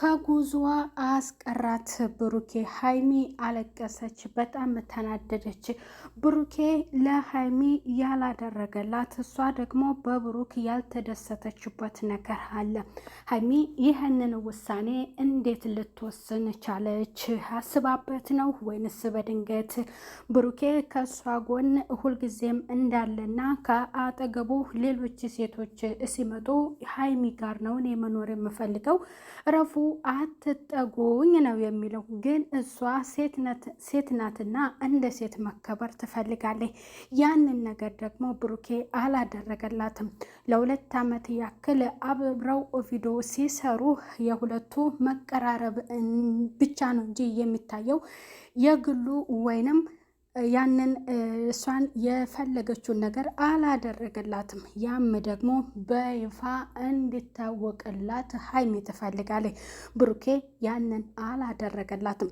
ከጉዞዋ አስቀራት ብሩኬ። ሀይሚ አለቀሰች፣ በጣም ተናደደች። ብሩኬ ለሀይሚ ያላደረገላት እሷ ደግሞ በብሩክ ያልተደሰተችበት ነገር አለ። ሀይሚ ይህንን ውሳኔ እንዴት ልትወስን ቻለች? አስባበት ነው ወይንስ በድንገት? ብሩኬ ከእሷ ጎን ሁልጊዜም እንዳለና ከአጠገቡ ሌሎች ሴቶች ሲመጡ ሀይሚ ጋር ነው እኔ መኖር የምፈልገው ረፉ አትጠጉኝ ነው የሚለው። ግን እሷ ሴት ናትና እንደ ሴት መከበር ትፈልጋለች። ያንን ነገር ደግሞ ብሩኬ አላደረገላትም። ለ2 ዓመት ያክል አብረው ቪዲዮ ሲሰሩ የሁለቱ መቀራረብ ብቻ ነው እንጂ የሚታየው የግሉ ወይንም ያንን እሷን የፈለገችውን ነገር አላደረገላትም። ያም ደግሞ በይፋ እንዲታወቅላት ሀይሚ ትፈልጋለች። ብሩኬ ያንን አላደረገላትም።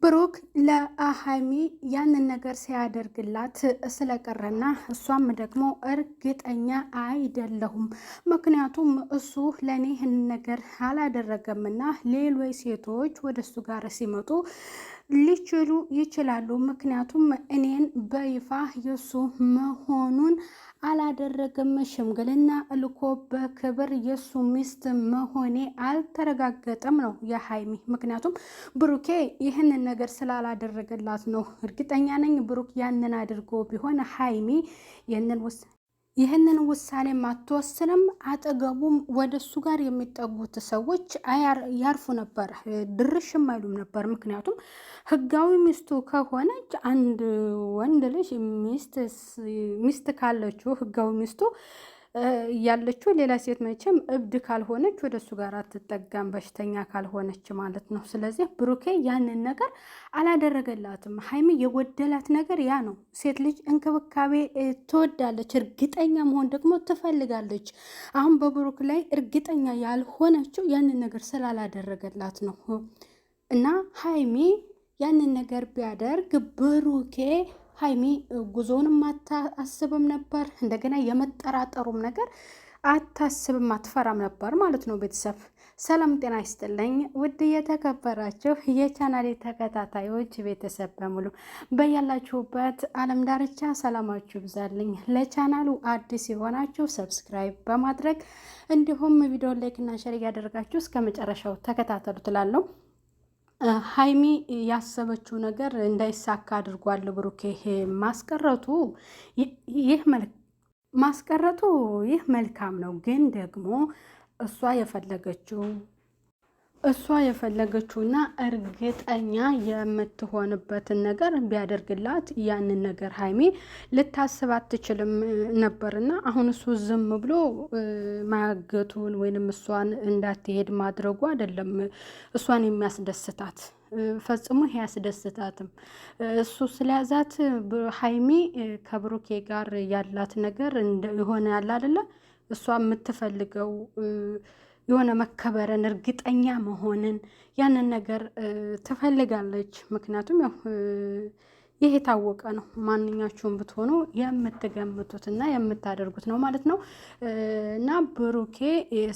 ብሩክ ለሀይሚ ያንን ነገር ሲያደርግላት ስለቀረና እሷም ደግሞ እርግጠኛ አይደለሁም፣ ምክንያቱም እሱ ለእኔ ይህን ነገር አላደረገምና ሌሎች ሴቶች ወደ እሱ ጋር ሲመጡ ሊችሉ ይችላሉ። ምክንያቱም እኔን በይፋ የሱ መሆኑን አላደረገም። ሽምግልና እልኮ በክብር የሱ ሚስት መሆኔ አልተረጋገጠም ነው የሀይሚ። ምክንያቱም ብሩኬ ይህንን ነገር ስላላደረገላት ነው። እርግጠኛ ነኝ ብሩክ ያንን አድርጎ ቢሆን ሀይሚ ይህንን ውሳኔ አትወስንም። አጠገቡም ወደ እሱ ጋር የሚጠጉት ሰዎች ያርፉ ነበር፣ ድርሽም አይሉም ነበር። ምክንያቱም ህጋዊ ሚስቱ ከሆነች አንድ ወንድ ልጅ ሚስት ካለችው ህጋዊ ሚስቱ ያለችው ሌላ ሴት መቼም እብድ ካልሆነች ወደ እሱ ጋር አትጠጋም፣ በሽተኛ ካልሆነች ማለት ነው። ስለዚህ ብሩኬ ያንን ነገር አላደረገላትም። ሀይሚ የጎደላት ነገር ያ ነው። ሴት ልጅ እንክብካቤ ትወዳለች፣ እርግጠኛ መሆን ደግሞ ትፈልጋለች። አሁን በብሩክ ላይ እርግጠኛ ያልሆነችው ያንን ነገር ስላላደረገላት ነው። እና ሀይሚ ያንን ነገር ቢያደርግ ብሩኬ ሀይሚ ጉዞውንም አታስብም ነበር። እንደገና የመጠራጠሩም ነገር አታስብም፣ አትፈራም ነበር ማለት ነው። ቤተሰብ ሰላም ጤና ይስጥልኝ። ውድ የተከበራችሁ የቻናሌ ተከታታዮች ቤተሰብ በሙሉ በያላችሁበት ዓለም ዳርቻ ሰላማችሁ ይብዛልኝ። ለቻናሉ አዲስ የሆናችሁ ሰብስክራይብ በማድረግ እንዲሁም ቪዲዮ ላይክ እና ሼር እያደረጋችሁ እስከ መጨረሻው ተከታተሉ ትላለሁ። ሀይሚ ያሰበችው ነገር እንዳይሳካ አድርጓል ብሩኬ። ማስቀረቱ ይህ መልካም ነው፣ ግን ደግሞ እሷ የፈለገችውና እርግጠኛ የምትሆንበትን ነገር ቢያደርግላት ያንን ነገር ሀይሚ ልታስብ አትችልም ነበርና አሁን እሱ ዝም ብሎ ማገቱን ወይንም እሷን እንዳትሄድ ማድረጉ አይደለም እሷን የሚያስደስታት፣ ፈጽሞ ያስደስታትም። እሱ ስለያዛት ሀይሚ ከብሩኬ ጋር ያላት ነገር የሆነ ያለ አይደለ እሷ የምትፈልገው የሆነ መከበርን፣ እርግጠኛ መሆንን ያንን ነገር ትፈልጋለች። ምክንያቱም ያው ይህ የታወቀ ነው። ማንኛችሁም ብትሆኑ የምትገምቱትና የምታደርጉት ነው ማለት ነው። እና ብሩኬ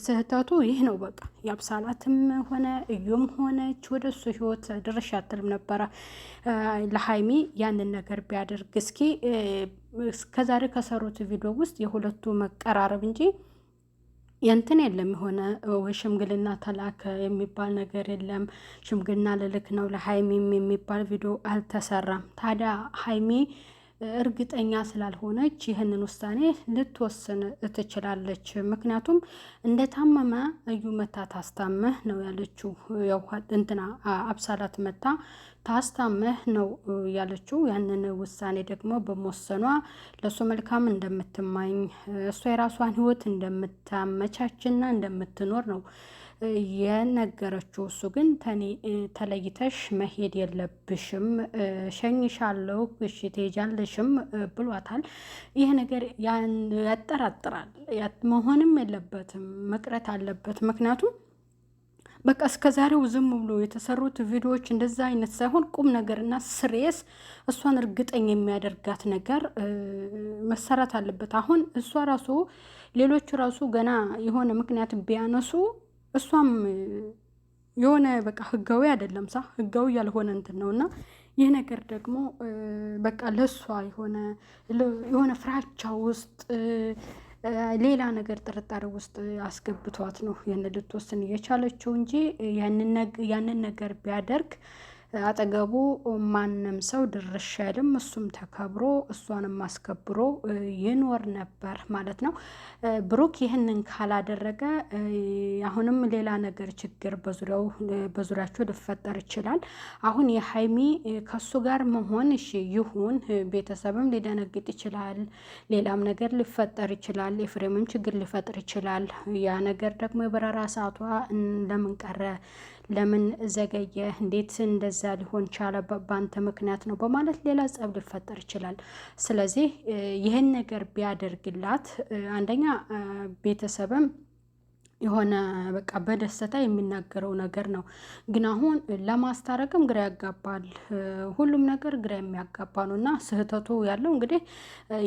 ስህተቱ ይህ ነው። በቃ የአብሳላትም ሆነ እዩም ሆነች ወደ እሱ ህይወት ድርሽ አትልም ነበረ። ለሀይሚ ያንን ነገር ቢያደርግ እስከዛሬ ከሰሩት ቪዲዮ ውስጥ የሁለቱ መቀራረብ እንጂ የንትን የለም። የሆነ ወይ ሽምግልና ተላከ የሚባል ነገር የለም። ሽምግልና ልልክ ነው ለሀይሚም የሚባል ቪዲዮ አልተሰራም። ታዲያ ሀይሚ እርግጠኛ ስላልሆነች ይህንን ውሳኔ ልትወስን ትችላለች። ምክንያቱም እንደታመመ እዩ መታ ታስታመህ ነው ያለችው። ያው እንትና አብሳላት መታ ታስታመህ ነው ያለችው። ያንን ውሳኔ ደግሞ በመወሰኗ ለእሱ መልካም እንደምትማኝ እሷ የራሷን ህይወት እንደምታመቻችና እንደምትኖር ነው የነገረችው። እሱ ግን ተለይተሽ መሄድ የለብሽም፣ ሸኝሻለሁ፣ እሺ ትሄጃለሽም ብሏታል። ይህ ነገር ያጠራጥራል። መሆንም የለበትም፣ መቅረት አለበት። ምክንያቱም በቃ እስከ ዛሬው ዝም ብሎ የተሰሩት ቪዲዮዎች እንደዛ አይነት ሳይሆን ቁም ነገርና ስሬስ እሷን እርግጠኛ የሚያደርጋት ነገር መሰራት አለበት። አሁን እሷ ራሱ ሌሎቹ ራሱ ገና የሆነ ምክንያት ቢያነሱ እሷም የሆነ በቃ ህጋዊ አይደለም ህጋዊ ያልሆነ እንትን ነው እና ይህ ነገር ደግሞ በቃ ለሷ የሆነ ፍራቻ ውስጥ ሌላ ነገር ጥርጣሬ ውስጥ አስገብቷት ነው ይህን ልትወስን እየቻለችው እንጂ ያንን ነገር ቢያደርግ አጠገቡ ማንም ሰው ድርሽ አይልም። እሱም ተከብሮ እሷንም አስከብሮ ይኖር ነበር ማለት ነው። ብሩክ ይህንን ካላደረገ አሁንም ሌላ ነገር ችግር በዙሪያቸው ሊፈጠር ይችላል። አሁን የሀይሚ ከሱ ጋር መሆን እሺ ይሁን፣ ቤተሰብም ሊደነግጥ ይችላል፣ ሌላም ነገር ሊፈጠር ይችላል፣ ኤፍሬምም ችግር ሊፈጥር ይችላል። ያ ነገር ደግሞ የበረራ ሰዓቷ ለምን ቀረ፣ ለምን ዘገየ፣ እንዴት እንደዛ ሊሆን ቻለ፣ በአንተ ምክንያት ነው በማለት ሌላ ጸብ ሊፈጠር ይችላል። ስለዚህ ይህን ነገር ቢያደርግላት አንደኛ ቤተሰብም የሆነ በቃ በደስታ የሚናገረው ነገር ነው። ግን አሁን ለማስታረቅም ግራ ያጋባል። ሁሉም ነገር ግራ የሚያጋባ ነው እና ስህተቱ ያለው እንግዲህ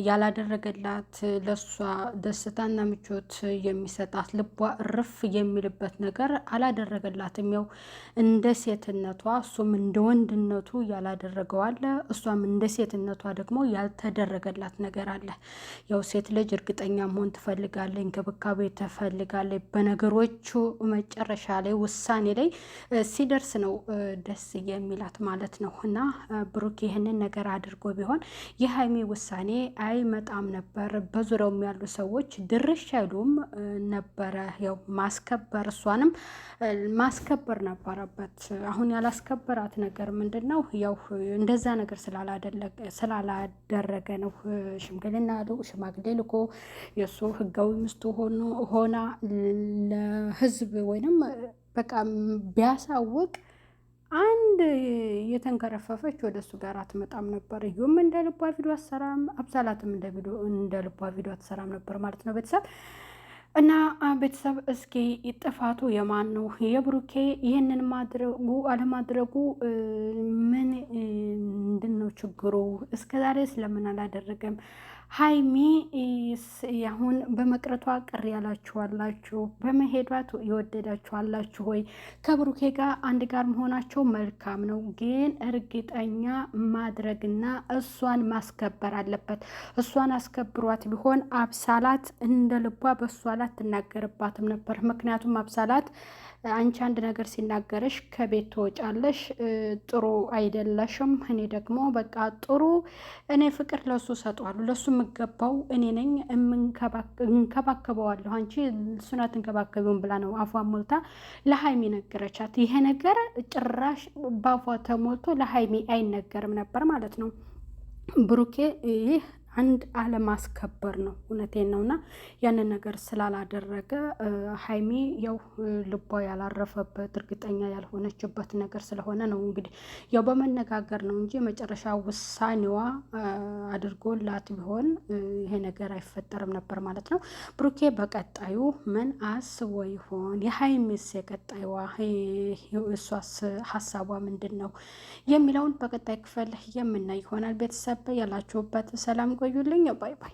ያላደረገላት ለሷ ደስታና ምቾት የሚሰጣት ልቧ እርፍ የሚልበት ነገር አላደረገላትም። ያው እንደ ሴትነቷ እሱም እንደ ወንድነቱ ያላደረገው አለ፣ እሷም እንደ ሴትነቷ ደግሞ ያልተደረገላት ነገር አለ። ያው ሴት ልጅ እርግጠኛ መሆን ትፈልጋለች፣ እንክብካቤ ትፈልጋለች። ነገሮቹ መጨረሻ ላይ ውሳኔ ላይ ሲደርስ ነው ደስ የሚላት ማለት ነው። እና ብሩክ ይህንን ነገር አድርጎ ቢሆን የሀይሚ ውሳኔ አይመጣም ነበር። በዙሪያውም ያሉ ሰዎች ድርሽ አይሉም ነበረ። ያው ማስከበር እሷንም ማስከበር ነበረበት። አሁን ያላስከበራት ነገር ምንድን ነው? ያው እንደዛ ነገር ስላላደረገ ነው። ሽምግልና ሽማግሌ ልኮ የእሱ ህጋዊ ሚስቱ ሆና ለህዝብ ወይንም በቃ ቢያሳውቅ አንድ የተንከረፈፈች ወደ እሱ ጋር አትመጣም ነበር። እዩም እንደ ልቧ ቪዲዮ አትሰራም፣ አብሳላትም እንደ ልቧ ቪዲዮ አትሰራም ነበር ማለት ነው ቤተሰብ። እና ቤተሰብ እስኪ ጥፋቱ የማን ነው? የብሩኬ ይህንን ማድረጉ አለማድረጉ ምንድን ነው ችግሩ? እስከዛሬ ስለምን አላደረገም? ሀይሚ አሁን በመቅረቷ ቅር ያላችኋላችሁ፣ በመሄዷ የወደዳችኋላችሁ ወይ? ከብሩኬ ጋር አንድ ጋር መሆናቸው መልካም ነው፣ ግን እርግጠኛ ማድረግና እሷን ማስከበር አለበት። እሷን አስከብሯት ቢሆን አብሳላት እንደ ልቧ በእሷ ላይ አትናገርባትም ነበር። ምክንያቱም አብሳላት አንቺ አንድ ነገር ሲናገረሽ ከቤት ትወጫለሽ፣ ጥሩ አይደለሽም። እኔ ደግሞ በቃ ጥሩ እኔ ፍቅር ለሱ ሰጠዋለሁ፣ ለሱ የምገባው እኔ ነኝ፣ እንከባከበዋለሁ፣ አንቺ እሱን አትንከባከቢውን ብላ ነው አፏን ሞልታ ለሀይሚ ነገረቻት። ይሄ ነገር ጭራሽ በአፏ ተሞልቶ ለሀይሚ አይነገርም ነበር ማለት ነው። ብሩኬ ይህ አንድ አለማስከበር ነው። እውነቴን ነውና ያንን ነገር ስላላደረገ ሀይሚ ያው ልቧ ያላረፈበት እርግጠኛ ያልሆነችበት ነገር ስለሆነ ነው እንግዲህ ያው በመነጋገር ነው እንጂ መጨረሻ ውሳኔዋ አድርጎላት ቢሆን ይሄ ነገር አይፈጠርም ነበር ማለት ነው። ብሩኬ በቀጣዩ ምን አስቦ ይሆን? የሀይሚስ የቀጣይዋ እሷስ ሀሳቧ ምንድን ነው የሚለውን በቀጣይ ክፍል የምናይ ይሆናል። ቤተሰብ ያላችሁበት ሰላም ቆዩልኝ። ባይ ባይ።